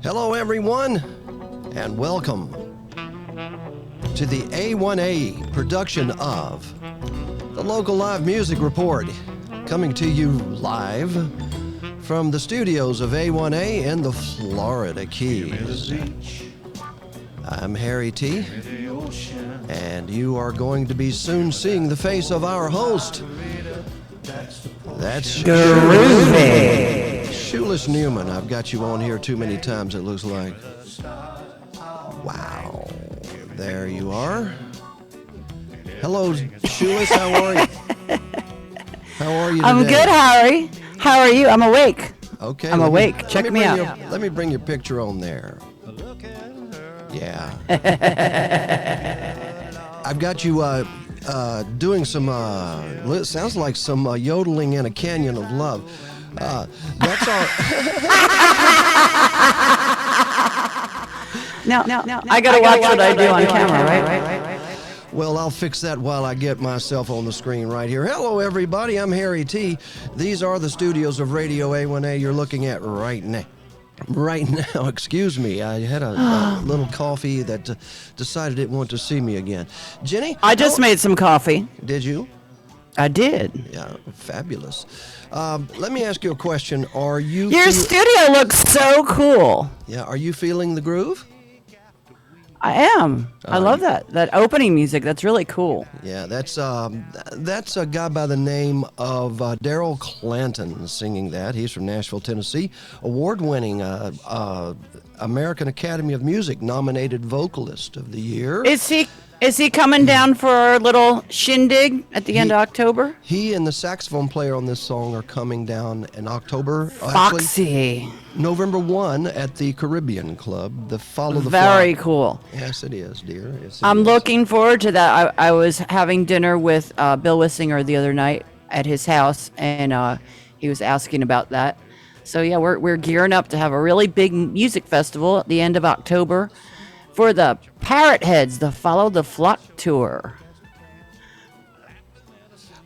Hello, everyone, and welcome to the A1A production of the Local Live Music Report, coming to you live from the studios of A1A in the Florida Keys. I'm Harry T, and you are going to be soon seeing the face of our host. That's Shoeless Newman. I've got you on here too many times, it looks like. Wow. There you are. Hello, Shoeless. How are you? How are you today? I'm good, Harry. How are you? I'm awake. Okay. I'm awake. Check me out. Let me bring your picture on there. Yeah. I've got you doing some, sounds like some yodeling in a canyon of love. That's all. No. I gotta watch what I do on camera, right? Well, I'll fix that while I get myself on the screen right here. Hello, everybody. I'm Harry T. These are the studios of Radio A1A you're looking at right now. Right now, excuse me. I had a little coffee that decided it wanted to see me again. Jenny? I just made some coffee. Did you? I did. Yeah, fabulous. Let me ask you a question. Are you... Your studio looks so cool. Yeah, are you feeling the groove? I am. I love that opening music. That's really cool. Yeah, that's a guy by the name of Daryl Clanton singing that. He's from Nashville, Tennessee. Award-winning American Academy of Music nominated vocalist of the year. Is he coming down for a little shindig at the end of October? He and the saxophone player on this song are coming down in October. Foxy. Actually, November 1 at the Caribbean Club, the Follow the Very Flock. Cool. Yes, it is, dear. Yes, I'm looking forward to that. I was having dinner with Bill Wissinger the other night at his house, and he was asking about that. So, yeah, we're gearing up to have a really big music festival at the end of October for the Parrot Heads, the Follow the Flock tour.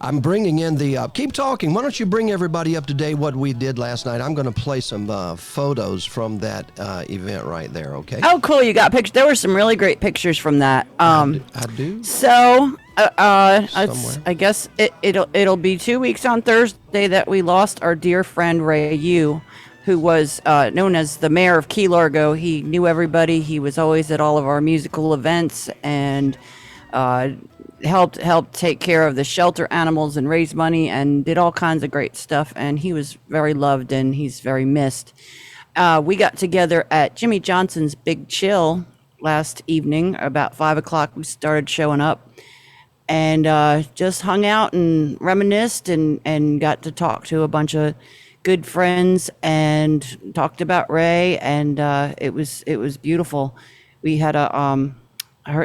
I'm bringing in the... keep talking. Why don't you bring everybody up to date what we did last night? I'm going to play some photos from that event right there, okay? Oh, cool. You got pictures. There were some really great pictures from that. I do. So, I guess it'll be 2 weeks on Thursday that we lost our dear friend Ray Yu, who was known as the mayor of Key Largo. He knew everybody. He was always at all of our musical events and helped take care of the shelter animals and raise money and did all kinds of great stuff. And he was very loved and he's very missed. We got together at Jimmy Johnson's Big Chill last evening. About 5 o'clock, we started showing up and just hung out and reminisced and got to talk to a bunch of good friends and talked about Ray, and it was beautiful. We had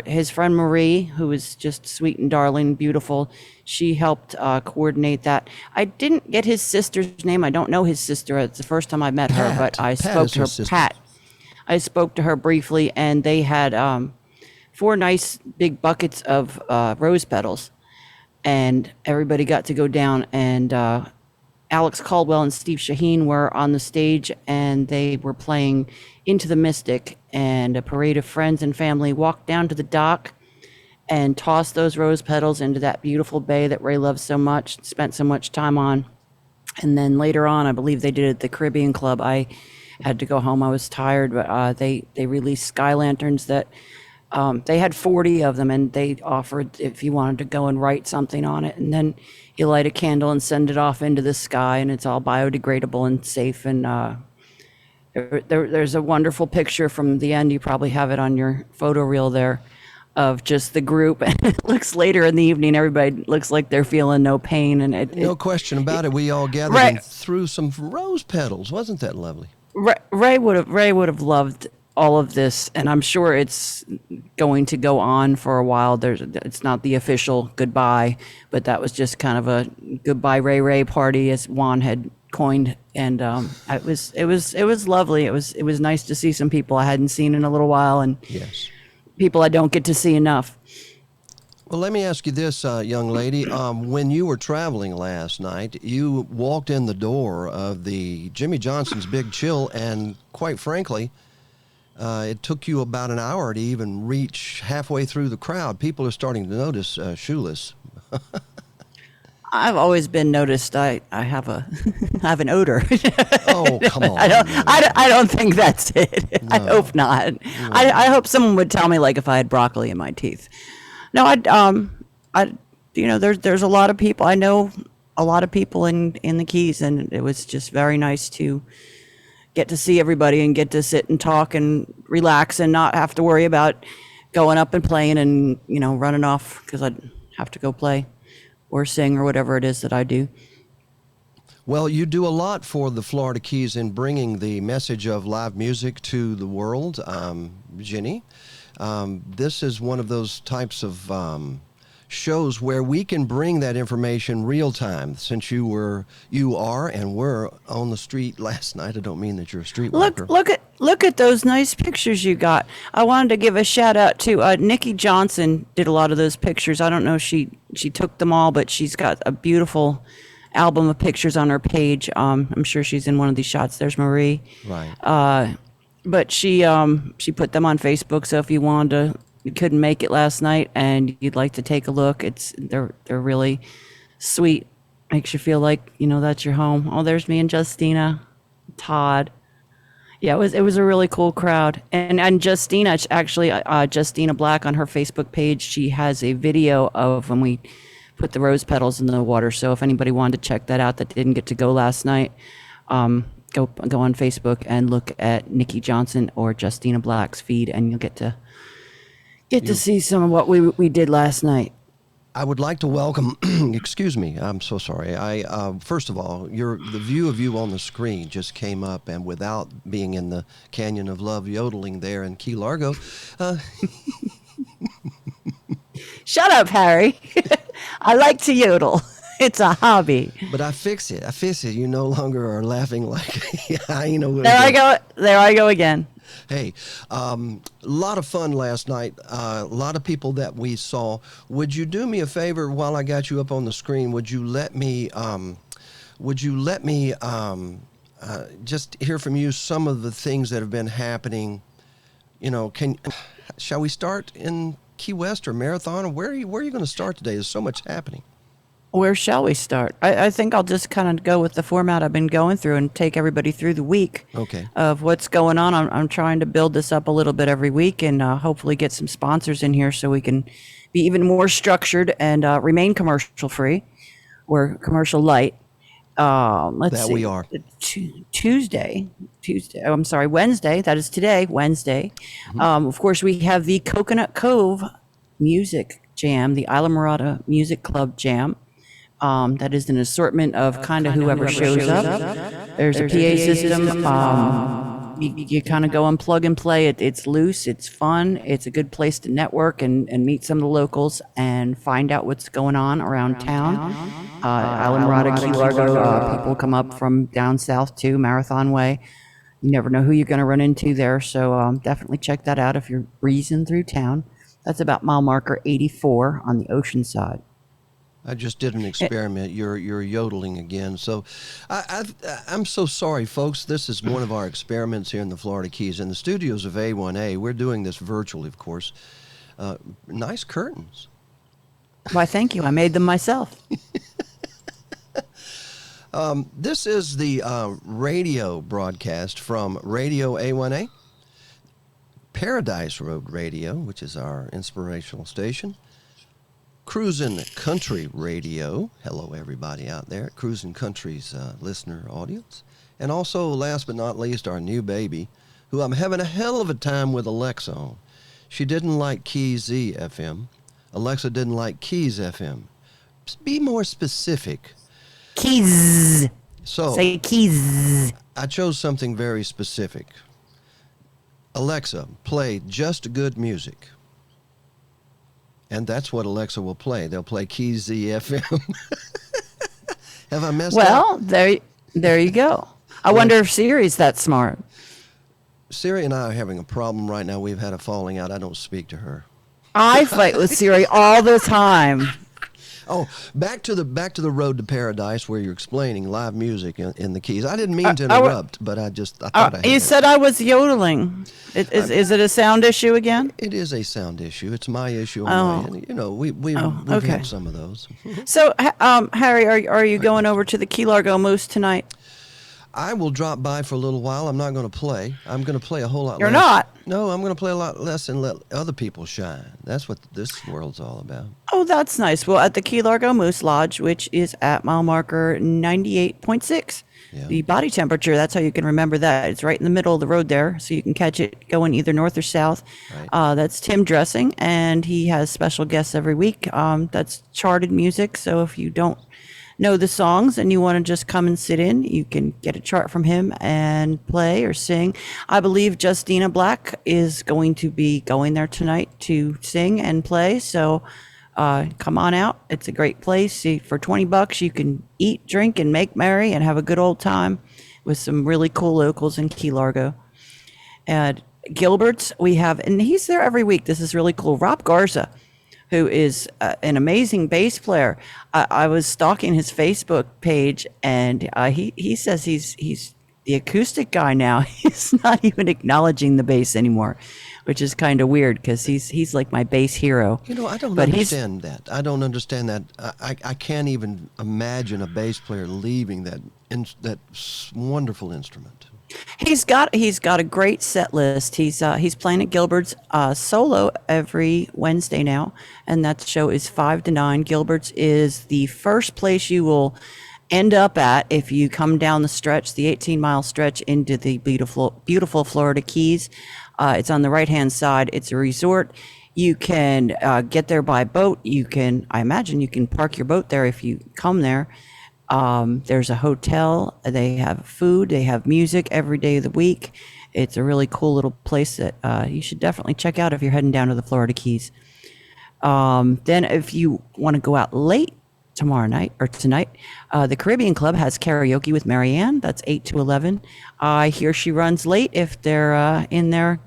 his friend Marie, who was just sweet and darling, beautiful. She helped coordinate that. I didn't get his sister's name. I don't know his sister. It's the first time I met her, but I spoke to her. Pat. I spoke to her briefly, and they had 4 nice big buckets of rose petals, and everybody got to go down and. Alex Caldwell and Steve Shaheen were on the stage, and they were playing Into the Mystic, and a parade of friends and family walked down to the dock and tossed those rose petals into that beautiful bay that Ray loves so much, spent so much time on. And then later on, I believe they did it at the Caribbean Club. I had to go home. I was tired, but they released sky lanterns that they had 40 of them, and they offered if you wanted to go and write something on it. And then you light a candle and send it off into the sky, and it's all biodegradable and safe. And there's a wonderful picture from the end. You probably have it on your photo reel there of just the group. And it looks later in the evening, everybody looks like they're feeling no pain. And no question about it. We all gathered and threw some rose petals. Wasn't that lovely? Ray would have loved all of this, and I'm sure it's going to go on for a while. It's not the official goodbye, but that was just kind of a goodbye Ray party, as Juan had coined, and it was lovely. It was nice to see some people I hadn't seen in a little while, and yes, people I don't get to see enough. Well, let me ask you this, young lady. When you were traveling last night, you walked in the door of the Jimmy Johnson's Big Chill, and quite frankly, it took you about an hour to even reach halfway through the crowd. People are starting to notice Shoeless. I've always been noticed. I have a I have an odor. Oh, come on. I don't think that's it. I hope not. I hope someone would tell me like if I had broccoli in my teeth. No, there's a lot of people. I know a lot of people in the Keys, and it was just very nice to get to see everybody and get to sit and talk and relax and not have to worry about going up and playing and running off because I'd have to go play or sing or whatever it is that I do. Well, you do a lot for the Florida Keys in bringing the message of live music to the world, Jenny. This is one of those types of shows where we can bring that information real time. Since you are and were on the street last night, I don't mean that you're a street walker. Look at those nice pictures you got. I wanted to give a shout out to Nikki Johnson. Did a lot of those pictures. I don't know if she took them all, but she's got a beautiful album of pictures on her page. I'm sure she's in one of these shots. There's Marie. Right. But she put them on Facebook. So if you couldn't make it last night and you'd like to take a look, they're really sweet. Makes you feel like that's your home. Oh, there's me and Justina, Todd. Yeah, it was a really cool crowd. And Justina, actually, Justina Black on her Facebook page, she has a video of when we put the rose petals in the water. So if anybody wanted to check that out that didn't get to go last night, go on Facebook and look at Nikki Johnson or Justina Black's feed, and you'll get to see some of what we did last night. I would like to welcome, excuse me, I'm so sorry. First of all, the view of you on the screen just came up, and without being in the Canyon of Love yodeling there in Key Largo. Shut up, Harry. I like to yodel. It's a hobby. But I fix it. You no longer are laughing like There I go again. Hey, a lot of fun last night. A lot of people that we saw. Would you do me a favor while I got you up on the screen? Would you let me just hear from you some of the things that have been happening? Shall we start in Key West or Marathon? Or where are you going to start today? There's so much happening. Where shall we start? I think I'll just kind of go with the format I've been going through and take everybody through the week of what's going on. I'm trying to build this up a little bit every week and hopefully get some sponsors in here so we can be even more structured and remain commercial free or commercial light. Let's see. We are. Wednesday. That is today, Wednesday. Mm-hmm. Of course, we have the Coconut Cove Music Jam, the Isla Morada Music Club Jam. That is an assortment of kind of whoever shows up. There's a PA system. You kind of go and plug and play. It's loose. It's fun. It's a good place to network and meet some of the locals and find out what's going on around town. Isla Morada, Key Largo, people come up from down south too, Marathon Way. You never know who you're going to run into there. So definitely check that out if you're breezing through town. That's about mile marker 84 on the ocean side. I just did an experiment. You're yodeling again. So I'm so sorry, folks. This is one of our experiments here in the Florida Keys. In the studios of A1A, we're doing this virtually, of course. Nice curtains. Why, thank you. I made them myself. This is the radio broadcast from Radio A1A, Paradise Road Radio, which is our inspirational station. Cruisin' Country Radio. Hello, everybody out there at Cruisin' Country's listener audience. And also, last but not least, our new baby, who I'm having a hell of a time with Alexa on. She didn't like Keys FM. Alexa didn't like Keys FM. Be more specific. Keys. So, say Keys. I chose something very specific. Alexa, play just good music. And that's what Alexa will play. They'll play Keys FM. Have I messed up? Well, there you go. I wonder if Siri's that smart. Siri and I are having a problem right now. We've had a falling out. I don't speak to her. I fight with Siri all the time. Oh, back to the road to paradise where you're explaining live music in the Keys. I didn't mean to interrupt, but I thought I had You to. said I was yodeling. Is it a sound issue again? It is a sound issue. It's my issue on Oh. my end. You know, we've Okay. had some of those. So, Harry, are you going over to the Key Largo Moose tonight? I will drop by for a little while. I'm not going to play. I'm going to play a whole lot You're less. not? No, I'm going to play a lot less and let other people shine. That's what this world's all about. Oh, that's nice. Well, at the Key Largo Moose Lodge, which is at mile marker 98.6, Yeah. the body temperature, that's how you can remember that. It's right in the middle of the road there, so you can catch it going either north or south. Right. That's Tim Dressing, and he has special guests every week. That's charted music, so if you don't know the songs and you want to just come and sit in, you can get a chart from him and play or sing. I believe Justina Black is going to be going there tonight to sing and play. So come on out. It's a great place. See, for $20, you can eat, drink, and make merry and have a good old time with some really cool locals in Key Largo. And Gilbert's, we have, and he's there every week. This is really cool. Rob Garza, who is an amazing bass player. I was stalking his Facebook page, and he says he's the acoustic guy now. He's not even acknowledging the bass anymore, which is kind of weird because he's like my bass hero. You know, I don't But understand that. I don't understand that. I can't even imagine a bass player leaving that wonderful instrument. He's got a great set list. He's playing at Gilbert's solo every Wednesday now, and that show is 5 to 9. Gilbert's is the first place you will end up at if you come down the stretch, the 18-mile stretch into the beautiful Florida Keys. It's on the right-hand side. It's a resort. You can get there by boat. I imagine you can park your boat there if you come there. There's a hotel. They have food. They have music every day of the week. It's a really cool little place that you should definitely check out if you're heading down to the Florida Keys. Then if you want to go out late tomorrow night or tonight, the Caribbean Club has karaoke with Marianne. That's 8 to 11. I hear she runs late if they're in there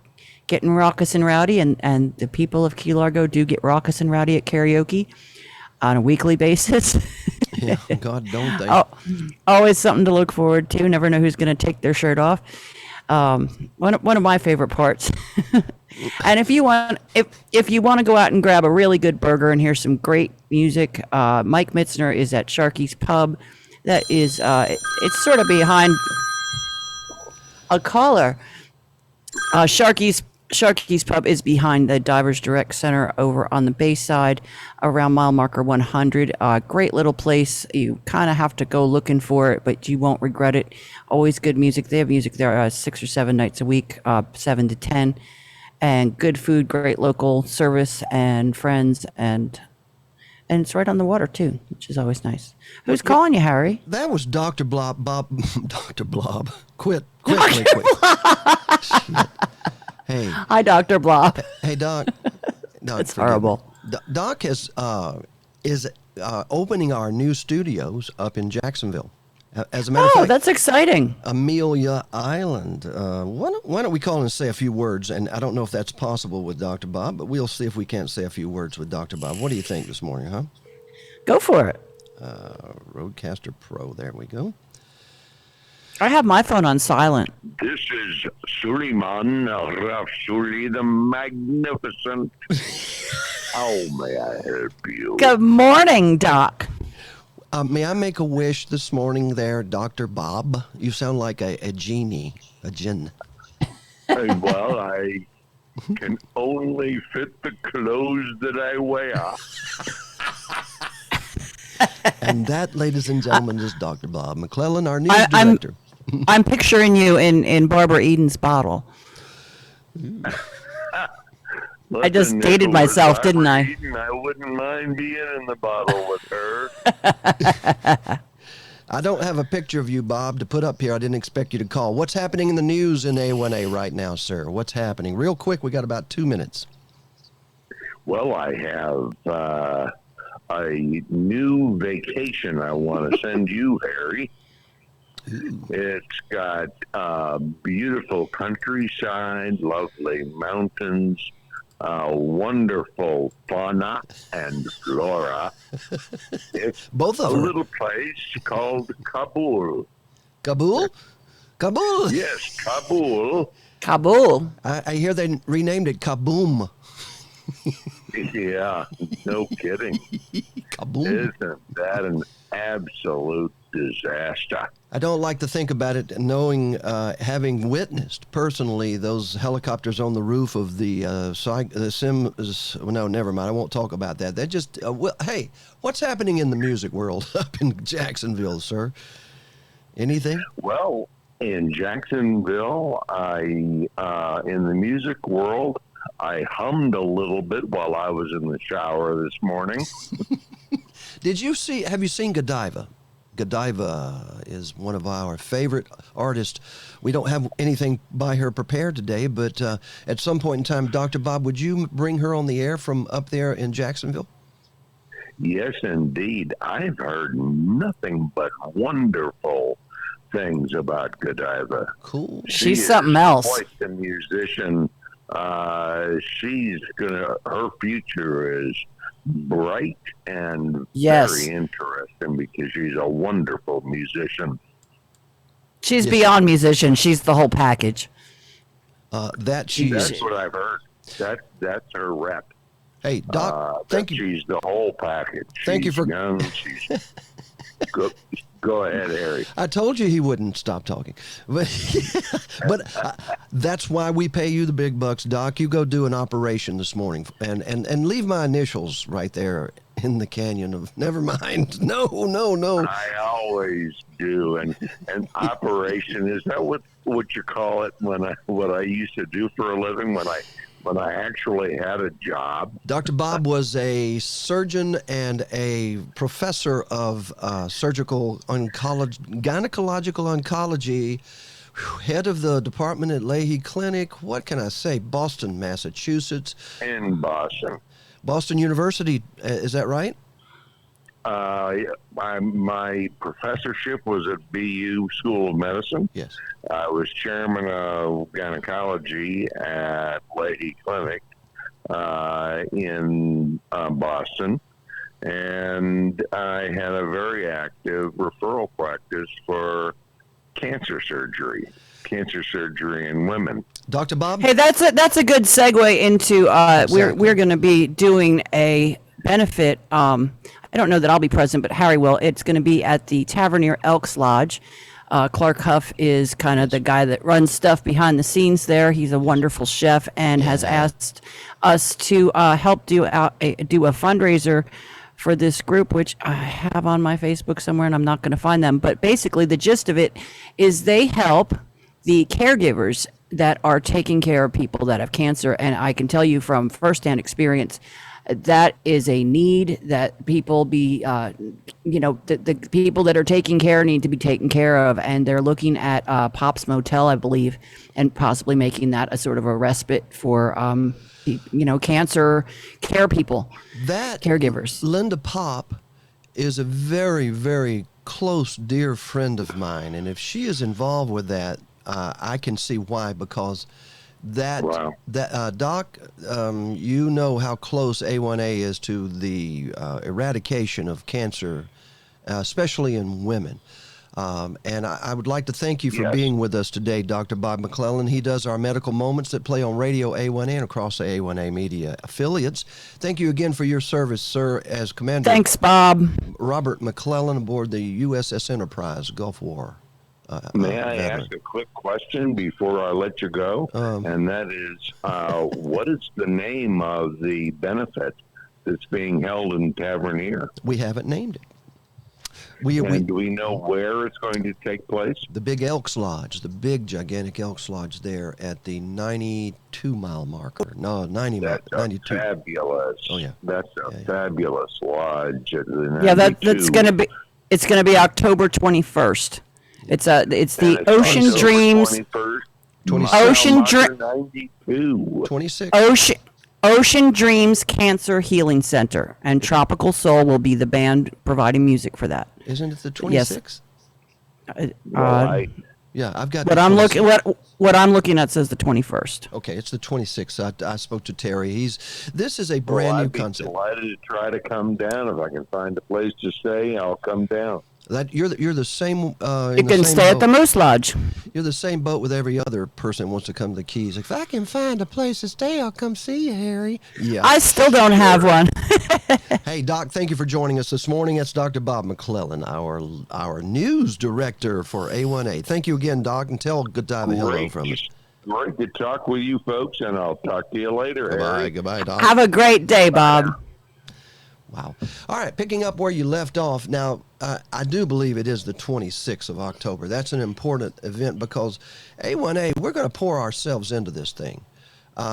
getting raucous and rowdy, and the people of Key Largo do get raucous and rowdy at karaoke on a weekly basis. Yeah, God, don't they? Always something to look forward to. Never know who's going to take their shirt off. One of my favorite parts. And if you want to go out and grab a really good burger and hear some great music, Mike Mitzner is at Sharky's Pub. That is, it's sort of behind a caller. Sharky's Pub is behind the Divers Direct Center over on the Bay side around mile marker 100. Great little place. You kind of have to go looking for it, but you won't regret it. Always good music. They have music there 6 or 7 nights a week, 7 to 10. And good food, great local service and friends. And it's right on the water, too, which is always nice. Who's calling you, Harry? That was Dr. Blob. Dr. Blob. Quit. Shit. Hey. Hi, Dr. Blob. Hey, Doc. That's horrible. Doc is opening our new studios up in Jacksonville. As a matter of fact, that's exciting. Amelia Island. Why don't we call and say a few words? And I don't know if that's possible with Dr. Bob, but we'll see if we can't say a few words with Dr. Bob. What do you think this morning, huh? Go for it. Roadcaster Pro. There we go. I have my phone on silent. This is Suleiman Rafsuli the Magnificent. How may I help you? Good morning, Doc. May I make a wish this morning there, Dr. Bob? You sound like a genie, a djinn. Well, I can only fit the clothes that I wear. And that, ladies and gentlemen, is Dr. Bob McClellan, our news director. I'm picturing you in Barbara Eden's bottle. I just dated myself, didn't I? Eden, I wouldn't mind being in the bottle with her. I don't have a picture of you, Bob, to put up here. I didn't expect you to call. What's happening in the news in A1A right now, sir? What's happening? Real quick, we got about 2 minutes. Well, I have a new vacation I want to send you, Harry. It's got beautiful countryside, lovely mountains, wonderful fauna and flora. It's Both of a them. little place called Kabul. Kabul? Kabul? Yes, Kabul. Kabul. I hear they renamed it Kaboom. Yeah, no kidding. Kaboom. Isn't that an absolute disaster? I don't like to think about it, knowing, having witnessed personally those helicopters on the roof of no, never mind. I won't talk about that. That just, hey, what's happening in the music world up in Jacksonville, sir? Anything? Well, in Jacksonville, in the music world, I hummed a little bit while I was in the shower this morning. Have you seen Godiva? Godiva is one of our favorite artists. We don't have anything by her prepared today, but at some point in time, Dr. Bob, would you bring her on the air from up there in Jacksonville? Yes, indeed. I've heard nothing but wonderful things about Godiva. Cool. She's something else. Quite the musician. Her future is bright and very interesting because she's a wonderful musician. She's beyond musician. She's the whole package. That's what I've heard. That's her rep. Hey, Doc, thank you. She's the whole package. Thank you for young. She's go ahead, Harry. I told you he wouldn't stop talking, but that's why we pay you the big bucks, Doc. You go do an operation this morning, and leave my initials right there in the canyon of. Never mind. No. I always do, and operation, is that what you call it? What I used to do for a living when I actually had a job. Dr. Bob was a surgeon and a professor of surgical gynecological oncology, head of the department at Leahy Clinic. What can I say? Boston, Massachusetts. In Boston. Boston University, is that right? My professorship was at BU School of Medicine. Yes. I was chairman of gynecology at Leahy Clinic in Boston, and I had a very active referral practice for cancer surgery in women. Dr. Bob? Hey, that's a good segue into Exactly. we're going to be doing a benefit. I don't know that I'll be present, but Harry will. It's going to be at the Tavernier Elks Lodge. Clark Huff is kind of the guy that runs stuff behind the scenes there. He's a wonderful chef and has asked us to help do a fundraiser for this group, which I have on my Facebook somewhere, and I'm not going to find them. But basically, the gist of it is they help the caregivers that are taking care of people that have cancer. And I can tell you from firsthand experience, that is a need that people the people that are taking care need to be taken care of. And they're looking at Pop's Motel, I believe, and possibly making that a sort of a respite for, cancer care people, caregivers. Linda Pop is a very, very close, dear friend of mine. And if she is involved with that, I can see why, because Doc, you know how close A1A is to the eradication of cancer, especially in women. And I would like to thank you for being with us today, Dr. Bob McClellan. He does our medical moments that play on Radio A1A and across the A1A media affiliates. Thank you again for your service, sir, as Commander. Thanks, Bob. Robert McClellan aboard the USS Enterprise, Gulf War. May I ask a quick question before I let you go? And that is, what is the name of the benefit that's being held in Tavernier? We haven't named it. Do we know where it's going to take place? The big Elks Lodge, the big gigantic Elks Lodge there at the 92-mile marker. No, 92. Fabulous. Oh, yeah. That's a fabulous lodge. At the 92. Yeah, it's going to be October 21st. It's the Ocean Dreams. 26. Ocean Dreams Cancer Healing Center, and Tropical Soul will be the band providing music for that. Isn't it the 26th? Yes. Yeah, I've got. What I'm looking at says the 21st. Okay, it's the 26th. I spoke to Terry. This is a brand new concept. I'd be delighted to try to come down. If I can find a place to stay, I'll come down. You're the same. You can stay at the Moose Lodge. You're the same boat with every other person who wants to come to the Keys. If I can find a place to stay, I'll come see you, Harry. Yeah. I still don't have one. Hey, Doc, thank you for joining us this morning. It's Dr. Bob McClellan, our news director for A1A. Thank you again, Doc, and tell Good Time a hello from us. Great to talk with you folks, and I'll talk to you later, Harry. Goodbye, Doc. Have a great day, Bob. Wow. All right, picking up where you left off. Now, I do believe it is the 26th of October. That's an important event because A1A, we're going to pour ourselves into this thing.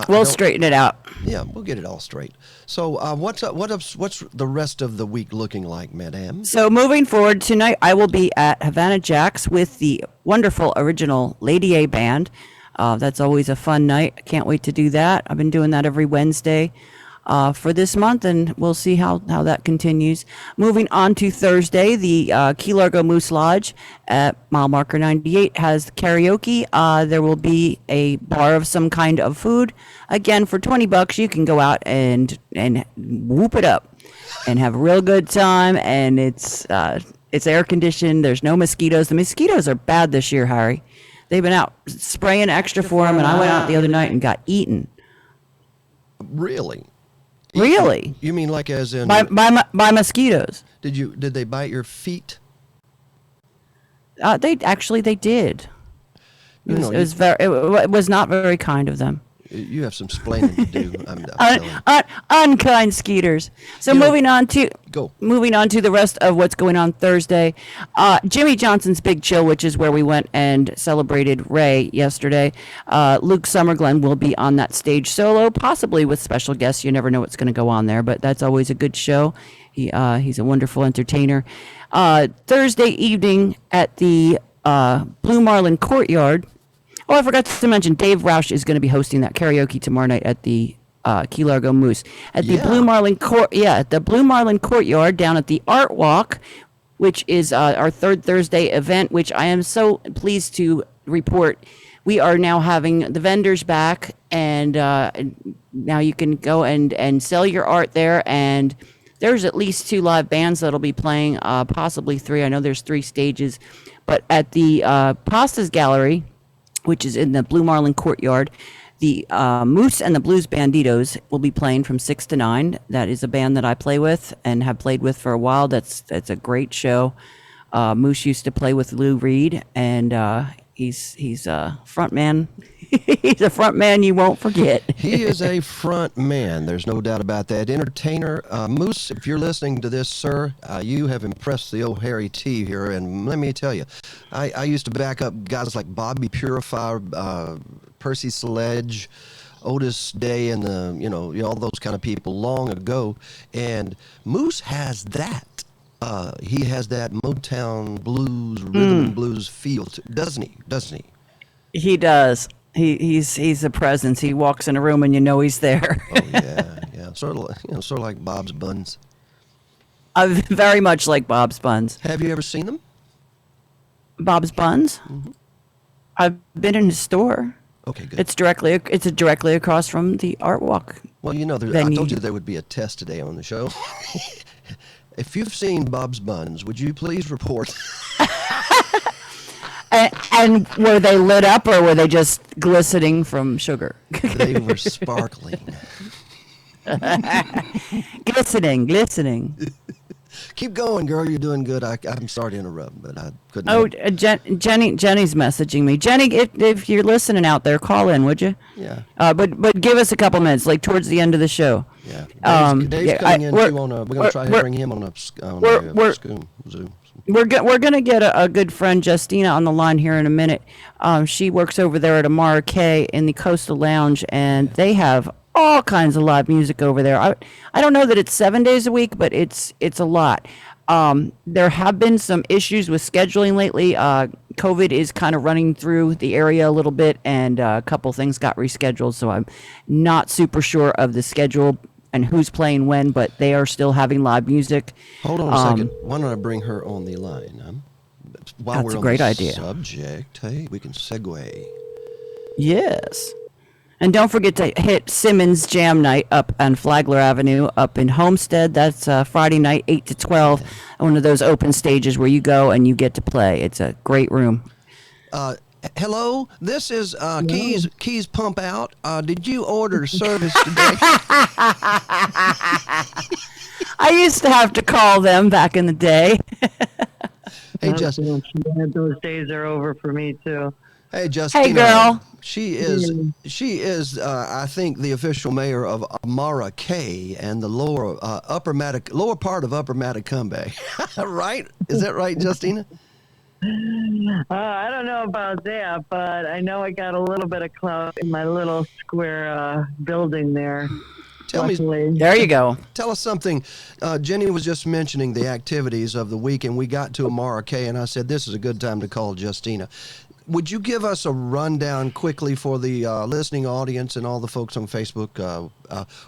We'll straighten it out. Yeah, we'll get it all straight. So what's the rest of the week looking like, Madame? So moving forward, tonight I will be at Havana Jack's with the wonderful original Lady A Band. That's always a fun night. I can't wait to do that. I've been doing that every Wednesday for this month, and we'll see how that continues. Moving on to Thursday, the Key Largo Moose Lodge at mile marker 98 has karaoke. There will be a bar of some kind of food. Again, for $20, you can go out and whoop it up and have a real good time. And it's air conditioned. There's no mosquitoes. The mosquitoes are bad this year, Harry. They've been out spraying extra for them, and I went out the other night and got eaten. Really? Really? You mean like as in by mosquitoes? Did they bite your feet? They did. It was not very kind of them. You have some splaining to do. Unkind skeeters. So moving on to the rest of what's going on Thursday. Jimmy Johnson's Big Chill, which is where we went and celebrated Ray yesterday. Luke Summerglen will be on that stage solo, possibly with special guests. You never know what's going to go on there, but that's always a good show. He's a wonderful entertainer. Thursday evening at the Blue Marlin Courtyard. Oh, I forgot to mention, Dave Roush is going to be hosting that karaoke tomorrow night at the Key Largo Moose. At the Blue Marlin Courtyard down at the Art Walk, which is our third Thursday event, which I am so pleased to report. We are now having the vendors back, and now you can go and sell your art there. And there's at least 2 live bands that'll be playing, possibly 3. I know there's 3 stages. But at the Pastas Gallery, which is in the Blue Marlin Courtyard, the Moose and the Blues Banditos will be playing from 6 to 9. That is a band that I play with and have played with for a while. That's a great show. Moose used to play with Lou Reed, and he's a front man. He's a front man you won't forget. He is a front man. There's no doubt about that. Entertainer. Moose, if you're listening to this, sir, you have impressed the old Harry T here. And let me tell you, I used to back up guys like Bobby Purifier, Percy Sledge, Otis Day, and all those kind of people long ago. And Moose has that. He has that Motown blues, rhythm and blues feel, doesn't he? He does. He's a presence. He walks in a room and you know he's there. Oh yeah. Sort of like Bob's Buns. Very much like Bob's Buns. Have you ever seen them? Bob's Buns? Mm-hmm. I've been in his store. Okay, good. It's directly across from the Art Walk. Well, I told you there would be a test today on the show. If you've seen Bob's Buns, would you please report? And were they lit up or were they just glistening from sugar? They were sparkling. Glistening. Keep going, girl. You're doing good. I'm sorry to interrupt, but I couldn't. Oh, Jenny's messaging me. Jenny, if you're listening out there, call in, would you? Yeah. But give us a couple minutes, like towards the end of the show. Yeah. Dave's coming in too. We're gonna try to bring him on Zoom. We're gonna get a good friend Justina on the line here in a minute. She works over there at Amara K in the Coastal Lounge, and they have all kinds of live music over there. I don't know that it's 7 days a week, but it's a lot. There have been some issues with scheduling lately. COVID is kind of running through the area a little bit, and a couple things got rescheduled, so I'm not super sure of the schedule and who's playing when, but they are still having live music. Hold on a second. Why don't I bring her on the line? while That's we're a on great the idea. subject, hey, we can segue. Yes. And don't forget to hit Simmons Jam Night up on Flagler Avenue up in Homestead. That's Friday night, 8 to 12. One of those open stages where you go and you get to play. It's a great room. Hello, this is Keys Pump Out. Did you order service today? I used to have to call them back in the day. Hey, Justin. Those days are over for me too. Hey, Justina. Hey, girl. She is. I think the official mayor of Amara K and the lower part of Upper Matacumbe. Right? Is that right, Justina? I don't know about that, but I know I got a little bit of clout in my little square building there. There you go. Tell us something. Jenny was just mentioning the activities of the week, and we got to Amara K, and I said this is a good time to call Justina. Would you give us a rundown quickly for the listening audience and all the folks on Facebook?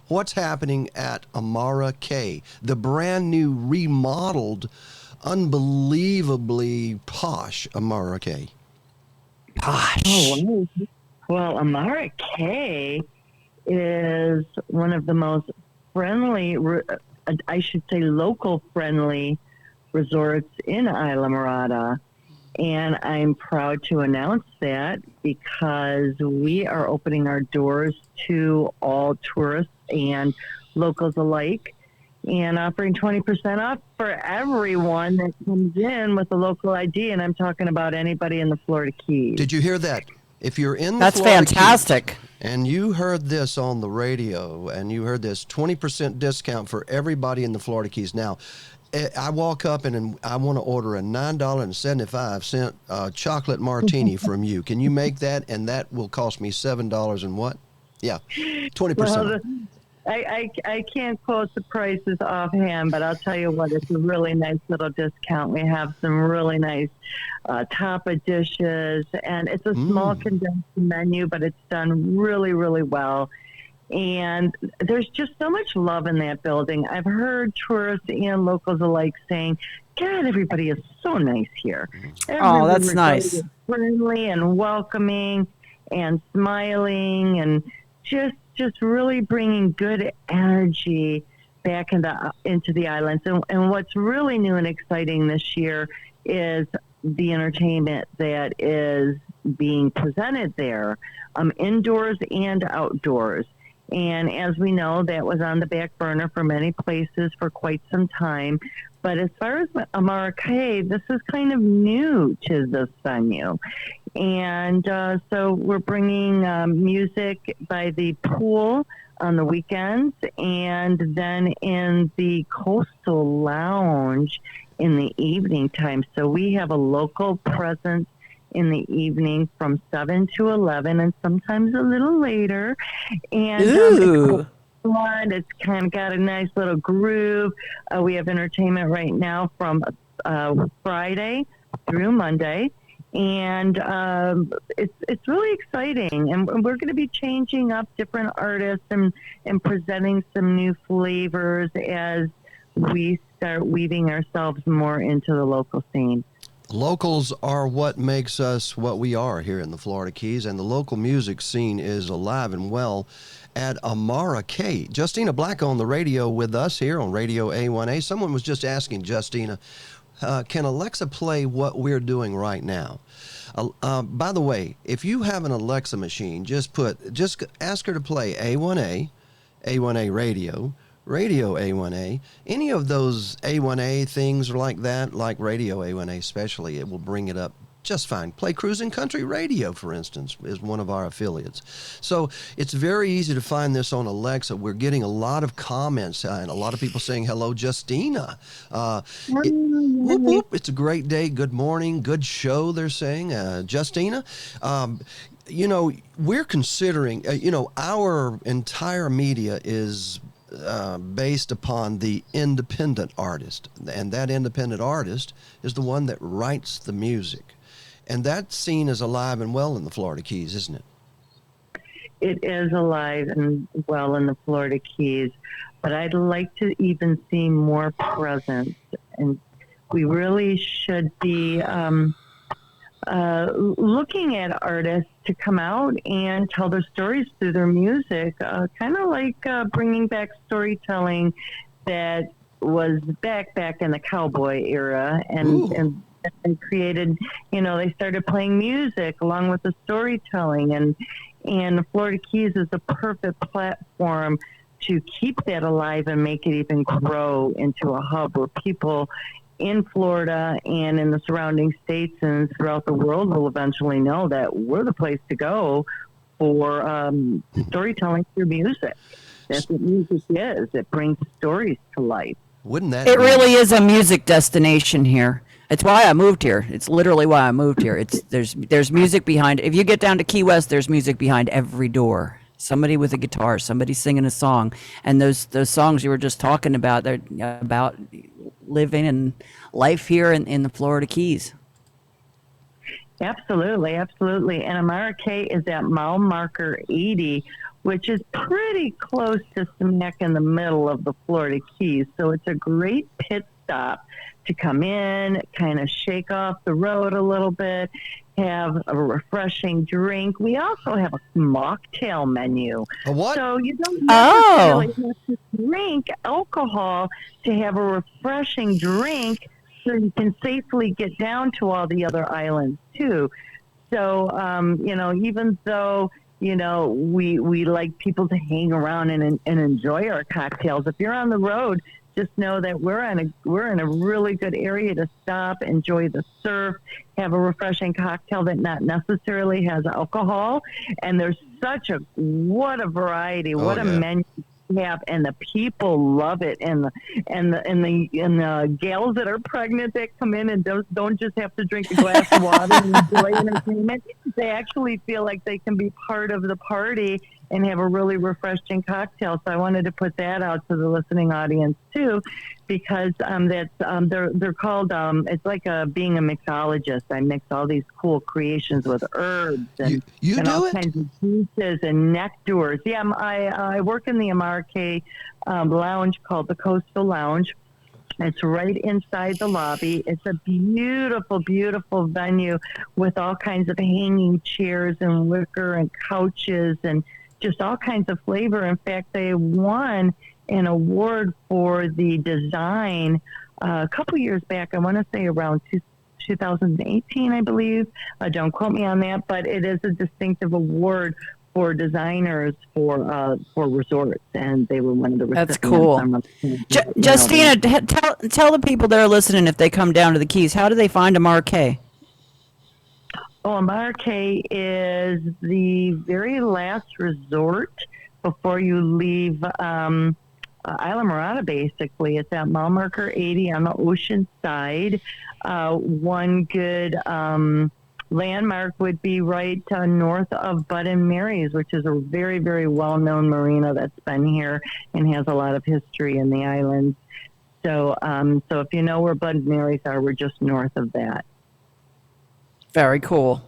What's happening at Amara K, the brand new, remodeled, unbelievably posh Amara K? Posh. Oh, well, Amara K is one of the most friendly, I should say local friendly resorts in Isla Mirada. And I'm proud to announce that because we are opening our doors to all tourists and locals alike and offering 20% off for everyone that comes in with a local ID. And I'm talking about anybody in the Florida Keys. Did you hear that? If you're in the That's Florida fantastic. Keys, and you heard this on the radio, and you heard this 20% discount for everybody in the Florida Keys. Now, I walk up and I want to order a $9.75 chocolate martini from you. Can you make that? And that will cost me $7 and what? Yeah, 20%. Well, I can't quote the prices offhand, but I'll tell you what, it's a really nice little discount. We have some really nice tapa dishes, and it's a small condensed menu, but it's done really, really well. And there's just so much love in that building. I've heard tourists and locals alike saying, God, everybody is so nice here. Oh, that's nice. Friendly and welcoming and smiling and just really bringing good energy back into the islands. And what's really new and exciting this year is the entertainment that is being presented there, indoors and outdoors. And as we know, that was on the back burner for many places for quite some time. But as far as Amara K, this is kind of new to this venue. And so we're bringing music by the pool on the weekends and then in the coastal lounge in the evening time. So we have a local presence in the evening from 7 to 11 and sometimes a little later. And it's kind of got a nice little groove. We have entertainment right now from Friday through Monday. And it's really exciting. And we're going to be changing up different artists and presenting some new flavors as we start weaving ourselves more into the local scene. Locals are what makes us what we are here in the Florida Keys, and the local music scene is alive and well at Amara K. Justina Black on the radio with us here on Radio A1A. Someone was just asking Justina, can Alexa play what we're doing right now? By the way, if you have an Alexa machine, just ask her to play A1A, A1A radio, Radio A1A, any of those A1A things like that, like Radio A1A especially, it will bring it up just fine. Play Cruising Country Radio, for instance, is one of our affiliates. So it's very easy to find this on Alexa. We're getting a lot of comments and a lot of people saying, hello, Justina. Whoop, whoop, it's a great day. Good morning. Good show, they're saying. Justina, we're considering, our entire media is based upon the independent artist. And that independent artist is the one that writes the music. And that scene is alive and well in the Florida Keys, isn't it? It is alive and well in the Florida Keys, but I'd like to even see more presence and we really should be looking at artists to come out and tell their stories through their music, kind of like bringing back storytelling that was back in the cowboy era, and created, they started playing music along with the storytelling, and the Florida Keys is the perfect platform to keep that alive and make it even grow into a hub where people in Florida and in the surrounding states and throughout the world will eventually know that we're the place to go for storytelling through music. That's what music is. It brings stories to life. Wouldn't that It be- really is a music destination here. It's why I moved here. It's literally why I moved here. There's music behind. If you get down to Key West, there's music behind every door. Somebody with a guitar, somebody singing a song, and those songs you were just talking about, they're about living and life here in the Florida Keys. Absolutely. And Amara K is at mile marker 80, which is pretty close to smack in the middle of the Florida Keys. So it's a great pit stop to come in, kind of shake off the road a little bit, have a refreshing drink. We also have a mocktail menu. A what? So you don't necessarily have to drink alcohol to have a refreshing drink, so you can safely get down to all the other islands too. So, even though, we like people to hang around and enjoy our cocktails, if you're on the road, just know that we're in a really good area to stop, enjoy the surf, have a refreshing cocktail that not necessarily has alcohol. And there's what a variety, what a menu we have, and the people love it. And the gals that are pregnant that come in and don't just have to drink a glass of water and enjoy entertainment. They actually feel like they can be part of the party and have a really refreshing cocktail. So I wanted to put that out to the listening audience too, because they're called, it's like being a mixologist. I mix all these cool creations with herbs and all kinds of juices and nectars. Yeah, I work in the MRK lounge called the Coastal Lounge. It's right inside the lobby. It's a beautiful, beautiful venue with all kinds of hanging chairs and wicker and couches and just all kinds of flavor. In fact, they won an award for the design a couple years back. I want to say around 2018, I believe. Don't quote me on that, but it is a distinctive award for designers for resorts, and they were one of the recipients. That's cool. Justina, tell the people that are listening, if they come down to the Keys, how do they find MRK? Oh, MRK is the very last resort before you leave Isla Mirada, basically. It's at mile marker 80 on the ocean side. One good landmark would be right north of Bud and Mary's, which is a very, very well-known marina that's been here and has a lot of history in the islands. So if you know where Bud and Mary's are, we're just north of that. Very cool.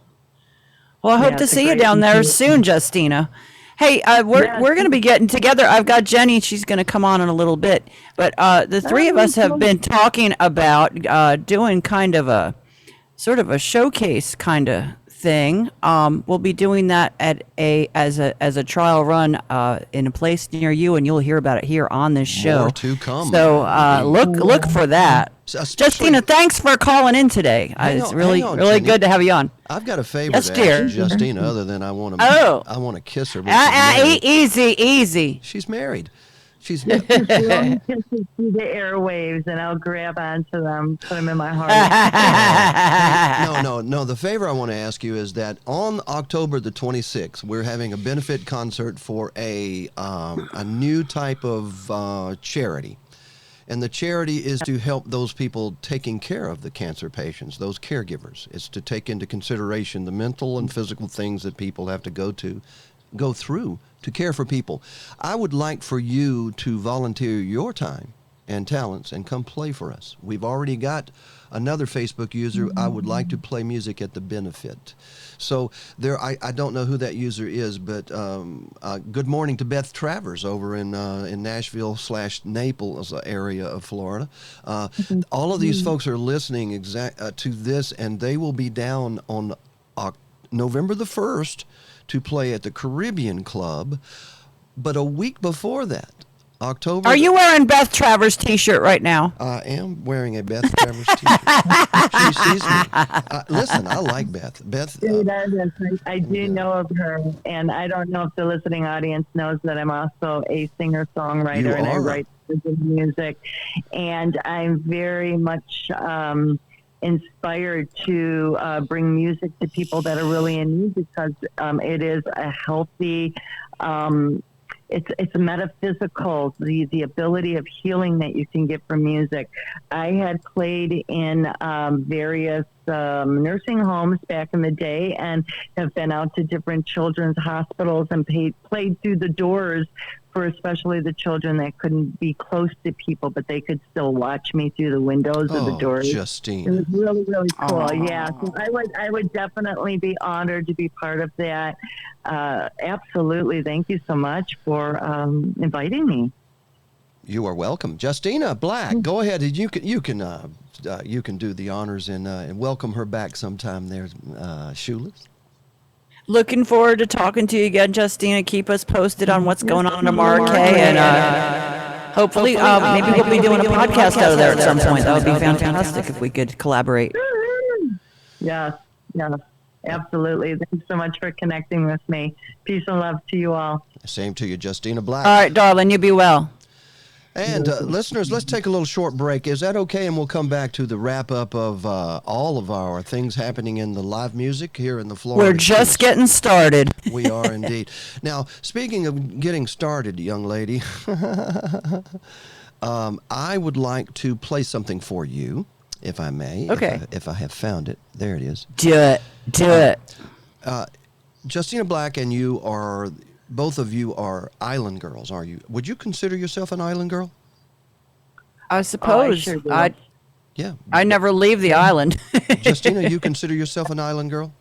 Well, I hope to see you down there soon, Justina. Hey, we're going to be getting together. I've got Jenny. She's going to come on in a little bit. But the three of us have been talking about doing kind of a sort of a showcase kind of thing. We'll be doing that as a trial run in a place near you, and you'll hear about it here on this show. More to come. So look for that. Justina, thanks for calling in today. It's really good to have you on. I've got a favor Yes, to dear. ask Justina, other than I want to. Oh. I want to kiss her. Easy. She's married. She's Just kisses through the airwaves, and I'll grab onto them, put them in my heart. No. The favor I want to ask you is that on October the 26th, we're having a benefit concert for a new type of charity. And the charity is to help those people taking care of the cancer patients, those caregivers. It's to take into consideration the mental and physical things that people have to go through to care for people. I would like for you to volunteer your time and talents and come play for us. We've already got another Facebook user. I would like to play music at the benefit. So there, I don't know who that user is, but good morning to Beth Travers over in Nashville/Naples area of Florida. All of these folks are listening to this, and they will be down on November the 1st to play at the Caribbean Club. But a week before that, October. Are you wearing Beth Travers' T-shirt right now? I am wearing a Beth Travers T-shirt. She sees me. Listen, I like Beth. Beth. I do know of her, and I don't know if the listening audience knows that I'm also a singer-songwriter, and I write music. And I'm very much inspired to bring music to people that are really in need, because it is a healthy. It's metaphysical, the ability of healing that you can get from music. I had played in various nursing homes back in the day, and have been out to different children's hospitals and played through the doors for especially the children that couldn't be close to people, but they could still watch me through the windows of the doors. Justine. It was really, really cool. Aww. Yeah, so I would definitely be honored to be part of that. Absolutely. Thank you so much for inviting me. You are welcome. Justina Black, go ahead. You can do the honors and welcome her back sometime there, Shoeless. Looking forward to talking to you again, Justina. Keep us posted on what's going on tomorrow, Kay, and hopefully maybe we'll be doing a podcast out of there at some point. That would be fantastic if we could collaborate. Yes, absolutely. Thanks so much for connecting with me. Peace and love to you all. Same to you, Justina Black. All right, darling, you be well. And listeners, let's take a little short break. Is that okay? And we'll come back to the wrap up of all of our things happening in the live music here in the Florida. We're just getting started. We are indeed. Now, speaking of getting started, young lady, I would like to play something for you, if I may. Okay. If I have found it. There it is. Do it. Justina Black and you are... Both of you are island girls, are you? Would you consider yourself an island girl? I suppose. I never leave the island. Justina, you consider yourself an island girl?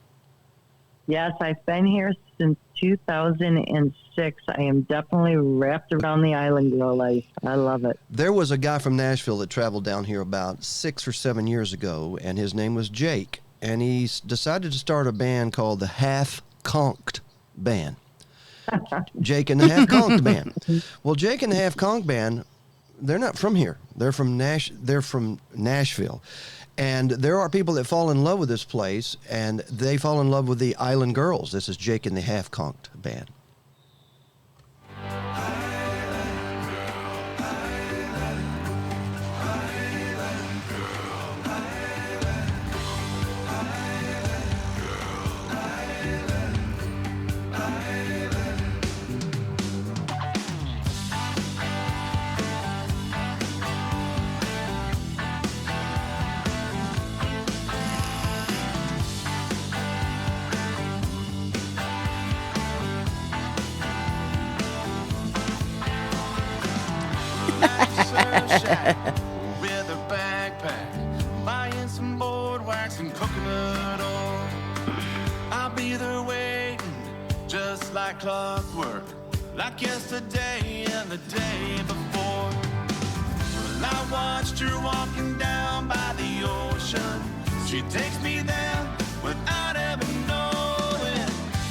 Yes, I've been here since 2006. I am definitely wrapped around the island girl life. I love it. There was a guy from Nashville that traveled down here about 6 or 7 years ago, and his name was Jake. And he decided to start a band called the Half Conked Band. Jake and the Half Conked Band. Well, Jake and the Half Conked Band, they're not from here. They're from Nashville. And there are people that fall in love with this place, and they fall in love with the Island Girls. This is Jake and the Half Conked Band. With a backpack, buying some board wax and coconut oil. I'll be there waiting, just like clockwork, like yesterday and the day before. Well, I watched her walking down by the ocean. She takes me there without ever knowing.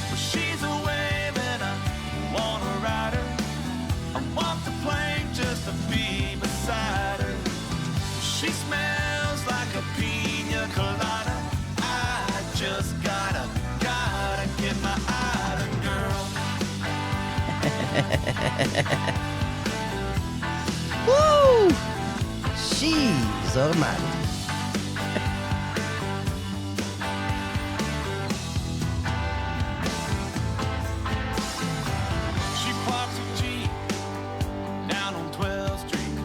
Well, she's a wave and I wanna ride her. I walk the plank just to be beside her. She smells like a pina colada. I just gotta get my island girl. Woo! She's almighty. She parks a Jeep down on 12th Street,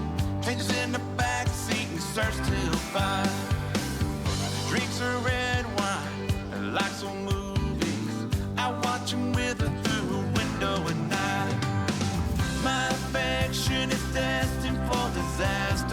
changes in the back seat and starts till 5. Drinks her red wine and likes old movies. I watch him with her through a window at night. My affection is destined for disaster.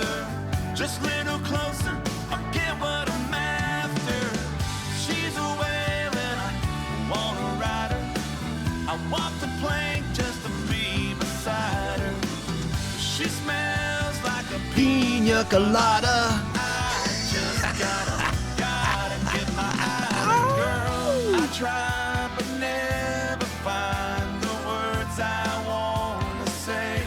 pina colada. I just gotta get my island girl. I try but never find the words I wanna say.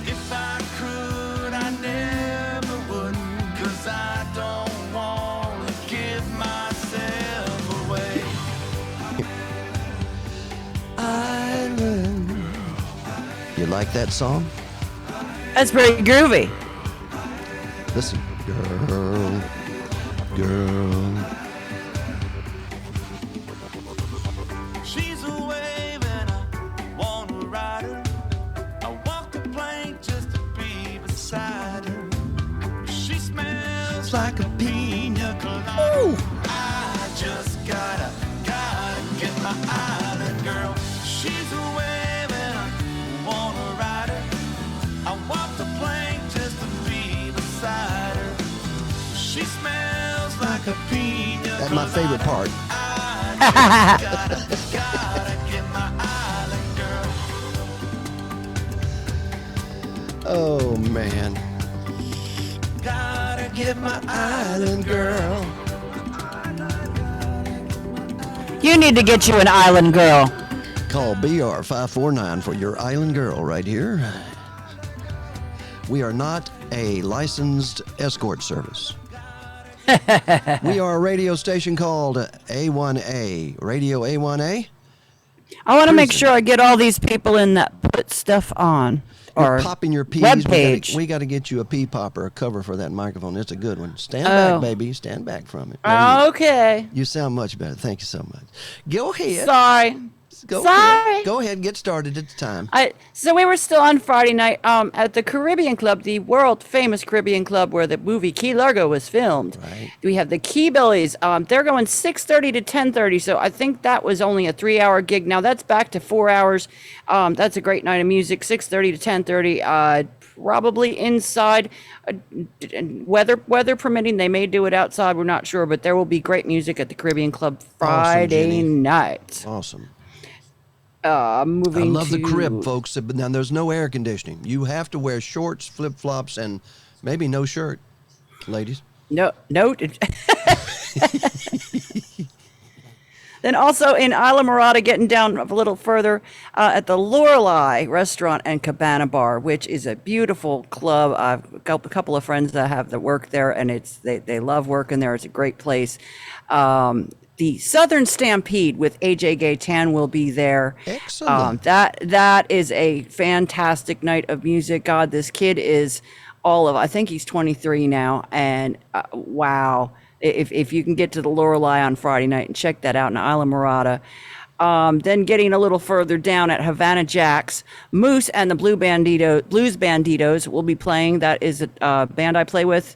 If I could, I never would, 'cause I don't wanna give myself away. Island. You like that song? That's pretty groovy. Listen, girl. She's a wave and I wanna ride her. I walk the plank just to be beside her. She smells like a pina colada. Ooh. I just gotta get my island girl. She's a wave and I wanna ride her. I walk the plank just to be beside her. She smells like a pina colada. That's my favorite part. I just gotta get my island girl. Oh, man. Gotta get my Island girl. You need to get you an island girl. Call BR 549 for your island girl right here. We are not a licensed escort service. We are a radio station called A1A. Radio A1A. I want to make sure I get all these people in that put stuff on. You're Or popping your peas. webpage. We got to get you a pea popper, a cover for that microphone. It's a good one. Stand Oh. back, baby. Stand back from it. There you- Okay. You sound much better. Thank you so much. Go ahead. Sorry. Go Sorry. Ahead. Go ahead. Get started. It's time. So we were still on Friday night at the Caribbean Club, the world famous Caribbean Club where the movie Key Largo was filmed. Right. We have the Key Billies. They're going 6:30 to 10:30, so I think that was only a 3-hour gig. Now that's back to 4 hours. That's a great night of music, 6:30 to 10:30. Probably inside, weather permitting. They may do it outside. We're not sure, but there will be great music at the Caribbean Club Friday Jenny. night. Awesome. Moving I love the to- crib, folks. But now there's no air conditioning. You have to wear shorts, flip flops, and maybe no shirt, ladies. No. Then also in Isla Morada, getting down a little further at the Lorelei Restaurant and Cabana Bar, which is a beautiful club. I've got a couple of friends that have that work there, and they love working there. It's a great place. The Southern Stampede with AJ Gaytan will be there. Excellent. That is a fantastic night of music. God, this kid is I think he's 23 now, and wow. If you can get to the Lorelei on Friday night and check that out in Isla Morada. Then getting a little further down at Havana Jacks, Moose and the Blues Banditos will be playing. That is a band I play with.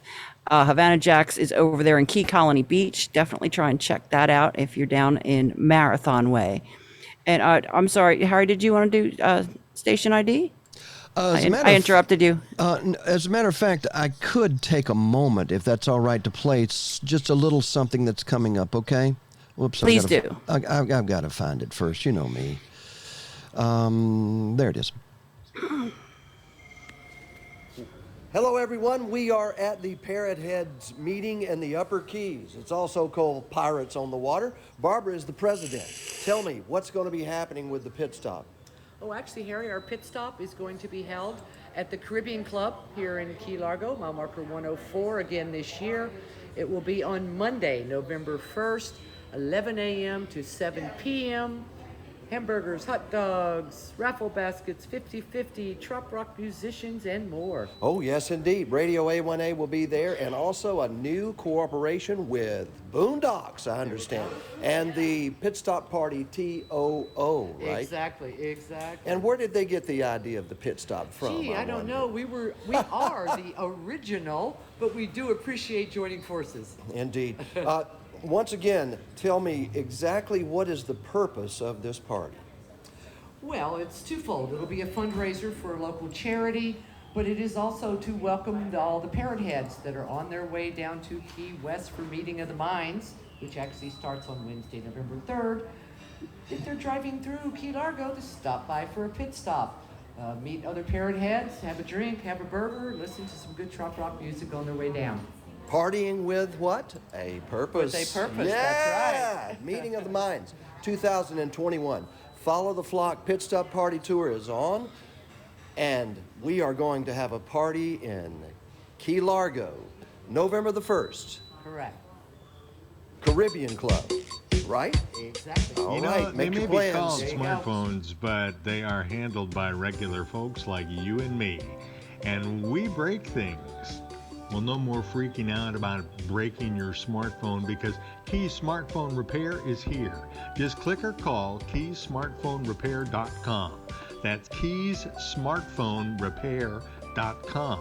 Havana Jacks is over there in Key Colony Beach. Definitely try and check that out if you're down in Marathon Way. And I'm sorry, Harry, did you want to do station ID? I interrupted you. As a matter of fact, I could take a moment, if that's all right, to play just a little something that's coming up, okay? Whoops. Please do. I've got to find it first. You know me. There it is. Hello, everyone. We are at the Parrot Heads meeting in the Upper Keys. It's also called Pirates on the Water. Barbara is the president. Tell me, what's going to be happening with the pit stop? Oh, actually, Harry, our pit stop is going to be held at the Caribbean Club here in Key Largo, mile marker 104, again this year. It will be on Monday, November 1st, 11 a.m. to 7 p.m. Hamburgers, hot dogs, raffle baskets, 50-50, trop rock musicians, and more. Oh, yes, indeed. Radio A1A will be there, and also a new cooperation with Boondocks, I understand, and the Pit Stop Party TOO, right? Exactly. And where did they get the idea of the pit stop from? Gee, I don't know. We are the original, but we do appreciate joining forces. Indeed. Once again, tell me exactly what is the purpose of this party? Well, it's twofold. It'll be a fundraiser for a local charity, but it is also to welcome all the parrot heads that are on their way down to Key West for Meeting of the Minds, which actually starts on Wednesday, November 3rd. If they're driving through Key Largo, to stop by for a pit stop. meet other parent heads, have a drink, have a burger, listen to some good trop rock music on their way down. Partying with what? A purpose. With a purpose, yeah! that's right. Meeting of the Minds, 2021. Follow the Flock Pit Stop Party Tour is on, and we are going to have a party in Key Largo, November the 1st. Correct. Caribbean Club, right? Exactly. All You know, right, they make may your be plans. called There you go. smartphones, but they are handled by regular folks like you and me. And we break things. Well, no more freaking out about breaking your smartphone because Keys Smartphone Repair is here. Just click or call keysmartphonerepair.com. That's keysmartphonerepair.com.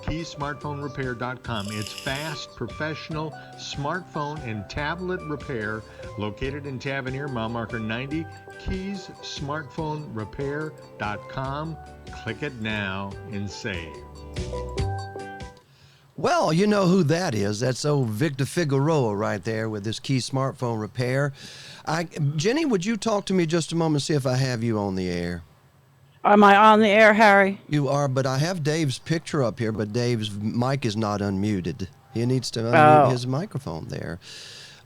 keysmartphonerepair.com. It's fast, professional smartphone and tablet repair located in Tavernier, mile marker 90. keysmartphonerepair.com. Click it now and save. Well, you know who that is. That's old Victor Figueroa right there with his Key Smartphone Repair. Jenny, would you talk to me just a moment, see if I have you on the air? Am I on the air, Harry? You are, but I have Dave's picture up here, but Dave's mic is not unmuted. He needs to unmute his microphone there.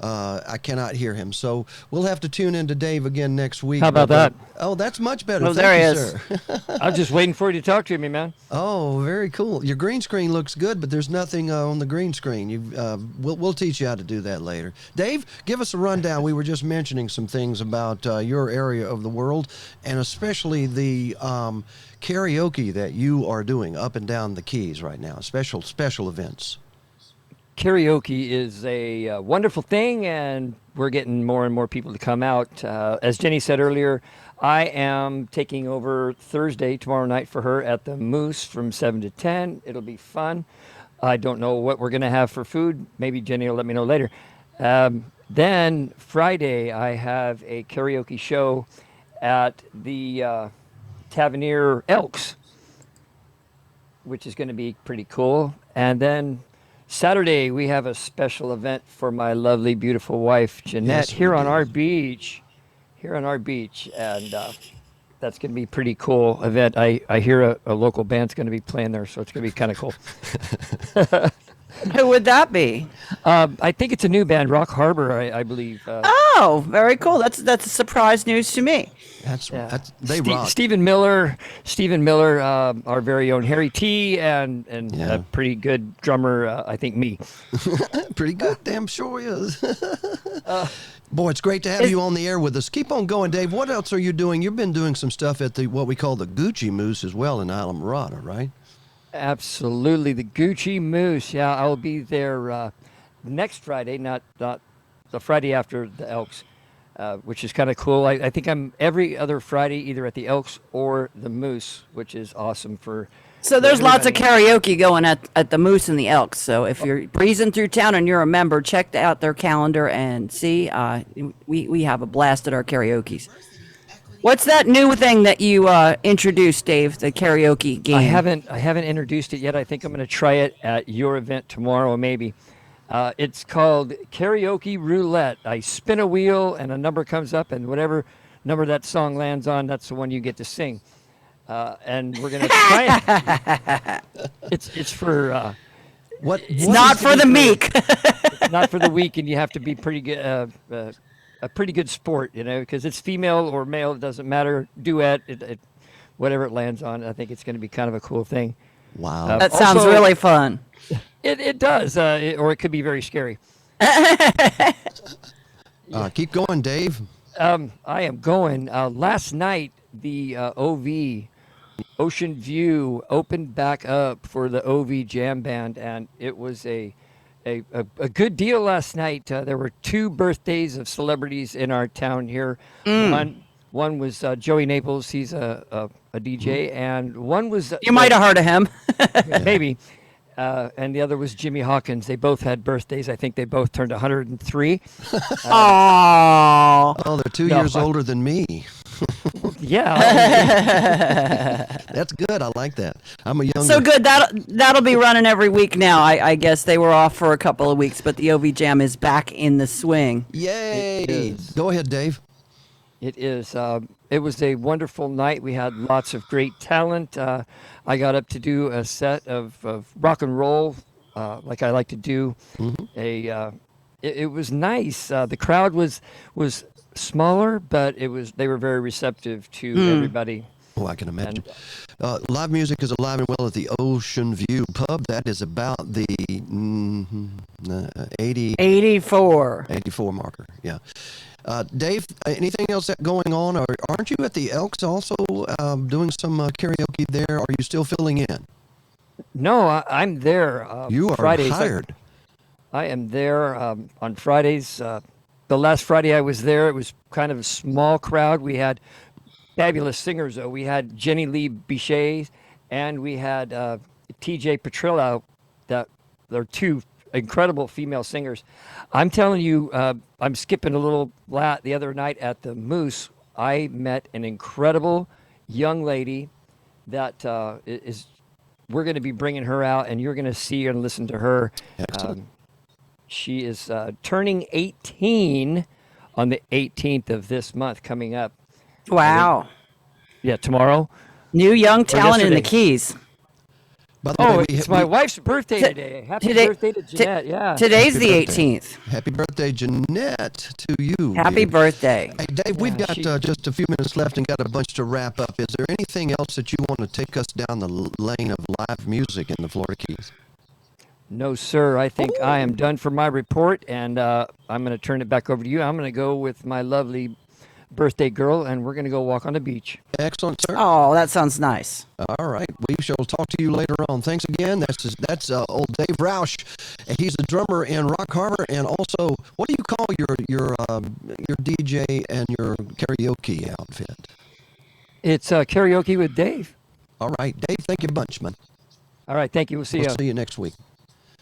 I cannot hear him, so we'll have to tune into Dave again next week. How about that? Oh, that's much better. Oh, Thank there he you, is. sir. I was just waiting for you to talk to me, man. Oh, very cool. Your green screen looks good, but there's nothing on the green screen. We'll teach you how to do that later. Dave, give us a rundown. We were just mentioning some things about your area of the world, and especially the karaoke that you are doing up and down the Keys right now. Special events. Karaoke is a wonderful thing, and we're getting more and more people to come out. As Jenny said earlier, I am taking over Thursday, tomorrow night, for her at the Moose from 7 to 10. It'll be fun. I don't know what we're going to have for food. Maybe Jenny will let me know later. Then Friday, I have a karaoke show at the Tavernier Elks, which is going to be pretty cool. And then Saturday, we have a special event for my lovely, beautiful wife, Jeanette, Yes, we here on do. our beach. And that's going to be a pretty cool event. I hear a local band's going to be playing there, so it's going to be kind of cool. Who would that be? I think it's a new band, Rock Harbor, I believe. Oh, very cool. That's a surprise news to me. They rock. Stephen Miller, our very own Harry T, and Yeah. a pretty good drummer, I think me. Pretty good, damn sure is. Boy, it's great to have you on the air with us. Keep on going, Dave. What else are you doing? You've been doing some stuff at what we call the Gucci Moose as well in Islamorada, right? Absolutely, the Gucci Moose. Yeah, I'll be there next Friday, not the Friday after the Elks, which is kind of cool. I think I'm every other Friday either at the Elks or the Moose, which is awesome for. So there's lots of everybody. karaoke going at the Moose and the Elks. So if you're breezing through town and you're a member, check out their calendar and see. We have a blast at our karaoke's. What's that new thing that you introduced, Dave? The karaoke game. I haven't introduced it yet. I think I'm going to try it at your event tomorrow, maybe. It's called Karaoke Roulette. I spin a wheel and a number comes up, and whatever number that song lands on, that's the one you get to sing. And we're going to try it. It's for It's not for the meek. it's not for the weak, and you have to be pretty good. A pretty good sport, because it's female or male, it doesn't matter. Duet, whatever it lands on. I think it's going to be kind of a cool thing. Wow. That sounds Also- really fun. It does, or it could be very scary. Keep going, Dave. I am going. Last night, the OV Ocean View opened back up for the OV Jam Band, and it was a good deal last night. There were 2 birthdays of celebrities in our town here. One was Joey Naples. He's a DJ, and one was You might have heard of him. maybe. And the other was Jimmy Hawkins. They both had birthdays. I think they both turned 103. Aww. Oh, they're 2 No. years older than me. Yeah. That's good. I like that. I'm a younger. So good. That'll be running every week now. I guess they were off for a couple of weeks, but the OV Jam is back in the swing. Yay! It is. Go ahead, Dave. It is. It was a wonderful night. We had lots of great talent. I got up to do a set of rock and roll, like I like to do. It was nice. The crowd was smaller, but they were very receptive to everybody. Oh, I can imagine. Live music is alive and well at the Ocean View Pub. That is about the 84 marker. Yeah. Dave, anything else going on? Or aren't you at the Elks also doing some karaoke there? Are you still filling in? No, I'm there. You are Fridays. hired. I am there on Fridays. The last Friday I was there, it was kind of a small crowd. We had fabulous singers, though. We had Jenny Lee Bichet and we had TJ Petrillo. They're two incredible female singers. I'm telling you, I'm skipping a little the other night at the Moose. I met an incredible young lady that we're going to be bringing her out, and you're going to see and listen to her. Excellent. She is turning 18 on the 18th of this month coming up. Wow. Yeah, tomorrow. New young talent in the yesterday. Keys. By the way, It's my wife's birthday today. Happy birthday to Jeanette. Yeah. Today's Happy the birthday. 18th. Happy birthday, Jeanette, to you. Happy birthday. Hey, Dave, we've got she- just a few minutes left and got a bunch to wrap up. Is there anything else that you want to take us down the lane of live music in the Florida Keys? No, sir. I think I am done for my report, and I'm going to turn it back over to you. I'm going to go with my lovely birthday girl, and we're going to go walk on the beach. Excellent, sir. Oh, that sounds nice. All right. We shall talk to you later on. Thanks again. That's old Dave Roush. He's the drummer in Rock Harbor, and also, what do you call your DJ and your karaoke outfit? It's karaoke with Dave. All right, Dave. Thank you a bunch, man. All right. Thank you. We'll see We'll you. see you next week.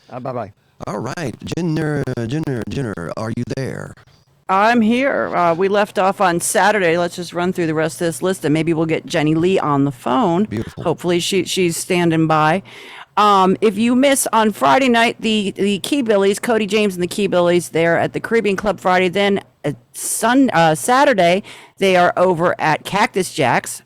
Bye-bye. All right, Jenner, are you there? I'm here. We left off on Saturday. Let's just run through the rest of this list, and maybe we'll get Jenny Lee on the phone. Beautiful. Hopefully, she's standing by. If you miss on Friday night, the Keybillies, Cody James and the Keybillies, they're at the Caribbean Club Friday. Then Saturday, they are over at Cactus Jack's,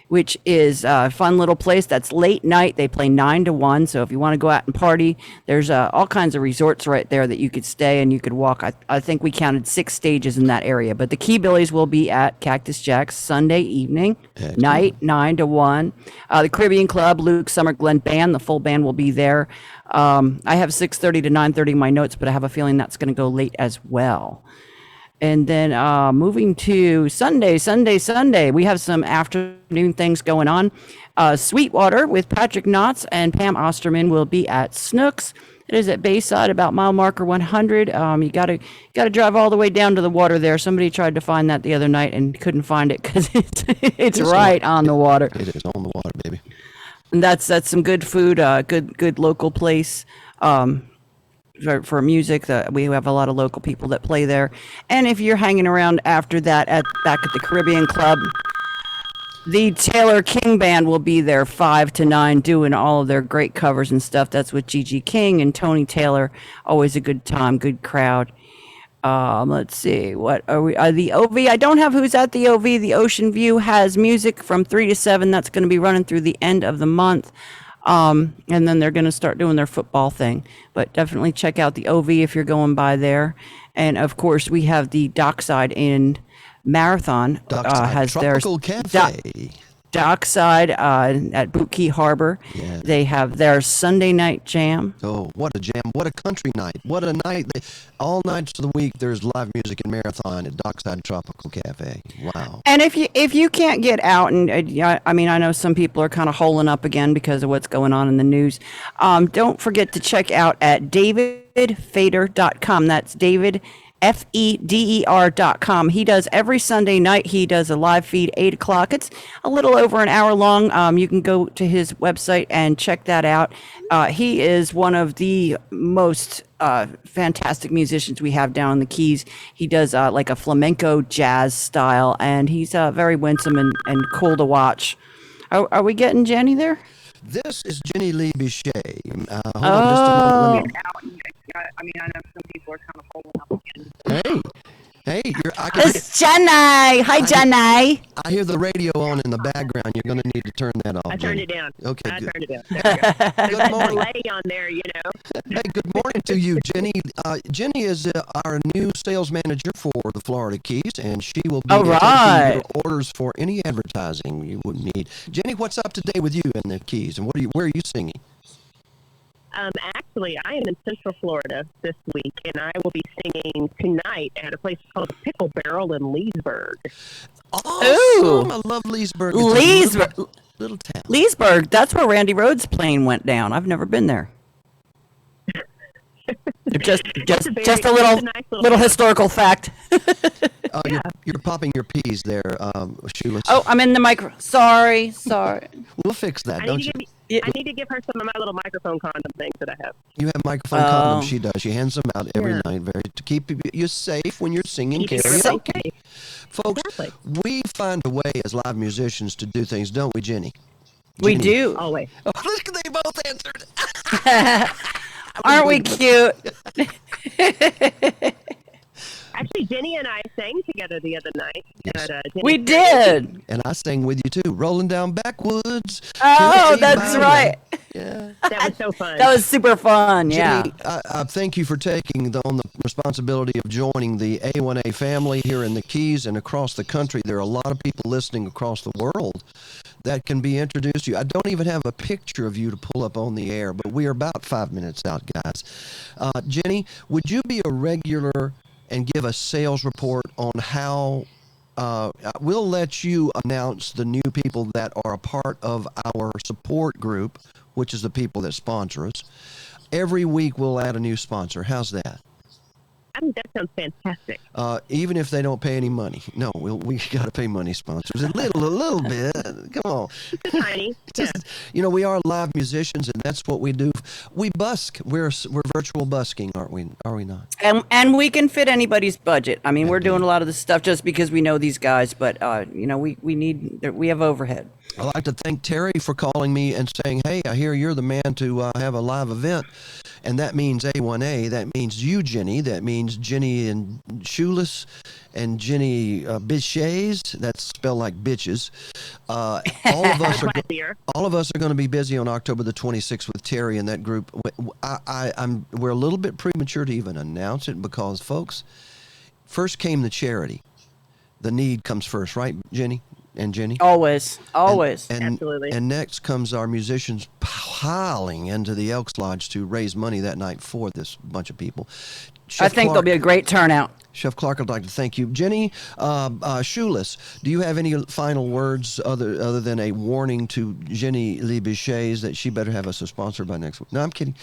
which is a fun little place that's late night. They play 9 to 1. So if you want to go out and party, there's all kinds of resorts right there that you could stay and you could walk. I think we counted 6 stages in that area. But the Keybillies will be at Cactus Jack's Sunday evening, night 9 to 1. The Caribbean Club, Luke Summer Glen Band, the full band will be there. I have 6:30 to 9:30 in my notes, but I have a feeling that's going to go late as well. And then moving to Sunday, we have some afternoon things going on. Sweetwater with Patrick Knotts and Pam Osterman will be at Snooks. It is at Bayside, about mile marker 100. You gotta drive all the way down to the water there. Somebody tried to find that the other night and couldn't find it because it's right on the water. It is on the water, baby. And that's some good food, good local place. For music, we have a lot of local people that play there. And if you're hanging around after that back at the Caribbean Club, the Taylor King Band will be there 5 to 9 doing all of their great covers and stuff. That's with Gigi King and Tony Taylor. Always a good time, good crowd. Let's see, what are we? The OV, I don't have who's at the OV. The Ocean View has music from 3 to 7. That's going to be running through the end of the month. And then they're going to start doing their football thing. But definitely check out the OV if you're going by there. And of course, we have the Dockside in Marathon. Has Tropical Cafe. Dockside at Boot Key Harbor. Yeah. They have their Sunday night jam. Oh, what a jam. What a country night. What a night. All nights of the week, there's live music in Marathon at Dockside Tropical Cafe. Wow. And if you can't get out, and I mean, I know some people are kind of holing up again because of what's going on in the news. Don't forget to check out at davidfader.com. That's David, FEDER.com. He does every Sunday night. He does a live feed 8 o'clock. It's a little over an hour long. You can go to his website and check that out. He is one of the most fantastic musicians we have down in the Keys. He does like a flamenco jazz style, and he's very winsome and cool to watch. Are we getting Jenny there? This is Jenny Lee Bichet. Hold on just a moment. I mean, I know some people are kind of holding up again. Hey, Jenny, It's Jenny. Hi, Jenny. I hear the radio on in the background. You're going to need to turn that off. I turned it down. Okay, I good. turned it down. There we go. Good morning. Delay on there, you know. Hey, good morning to you, Jenny. Jenny is our new sales manager for the Florida Keys, and she will be taking your orders for any advertising you would need. Jenny, what's up today with you in the Keys, and where are you singing? Actually, I am in Central Florida this week, and I will be singing tonight at a place called Pickle Barrel in Leesburg. Awesome! I love Leesburg. Leesburg. Little town. Leesburg. That's where Randy Rhoads' plane went down. I've never been there. just a little historical fact. You're popping your P's there, Shoeless. Oh, I'm in the micro. Sorry. We'll fix that, I need to give her some of my little microphone condom things that I have. You have microphone condoms. She does. She hands them out every night, to keep you safe when you're singing karaoke. Folks, we find a way as live musicians to do things, don't we, Jenny? We do. Always. Oh, look, they both answered. Aren't we cute? Actually, Jenny and I sang together the other night. Yes. We did. And I sang with you, too. Rolling down backwoods. Oh, that's right. Yeah. That was so fun. That was super fun, yeah. Jenny, I thank you for taking on the responsibility of joining the A1A family here in the Keys and across the country. There are a lot of people listening across the world that can be introduced to you. I don't even have a picture of you to pull up on the air, but we are about 5 minutes out, guys. Jenny, would you be a regular and give a sales report on how we'll let you announce the new people that are a part of our support group, which is the people that sponsor us. Every week we'll add a new sponsor. How's that? I think that sounds fantastic. Even if they don't pay any money. No, we got to pay money sponsors. A little bit. Come on. Tiny. You know, we are live musicians, and that's what we do. We busk. We're virtual busking, aren't we? Are we not? And we can fit anybody's budget. I mean, we're doing a lot of this stuff just because we know these guys, but you know, we have overhead. I'd like to thank Terry for calling me and saying, hey, I hear you're the man to have a live event. And that means A1A. That means you, Jenny. That means Jenny and Shoeless and Jenny Bichets. That's spelled like bitches. All of us are going to be busy on October the 26th with Terry and that group. We're a little bit premature to even announce it because, folks, first came the charity. The need comes first, right, Jenny? And Jenny? Always. And Absolutely. And next comes our musicians piling into the Elks Lodge to raise money that night for this bunch of people. I think there'll be a great turnout. Chef Clark, I'd like to thank you. Jenny, Shoeless, do you have any final words other than a warning to Jenny Lee Bichets that she better have us a sponsor by next week? No, I'm kidding.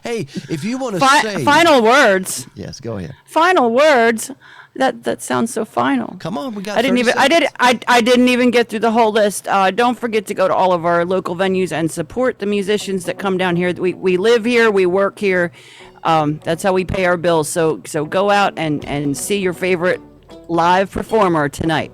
Hey, if you want to say... Final words. Yes, go ahead. Final words. That sounds so final. Come on, we got. I didn't even get through the whole list. Don't forget to go to all of our local venues and support the musicians that come down here. We live here, we work here. That's how we pay our bills. So go out and see your favorite live performer tonight.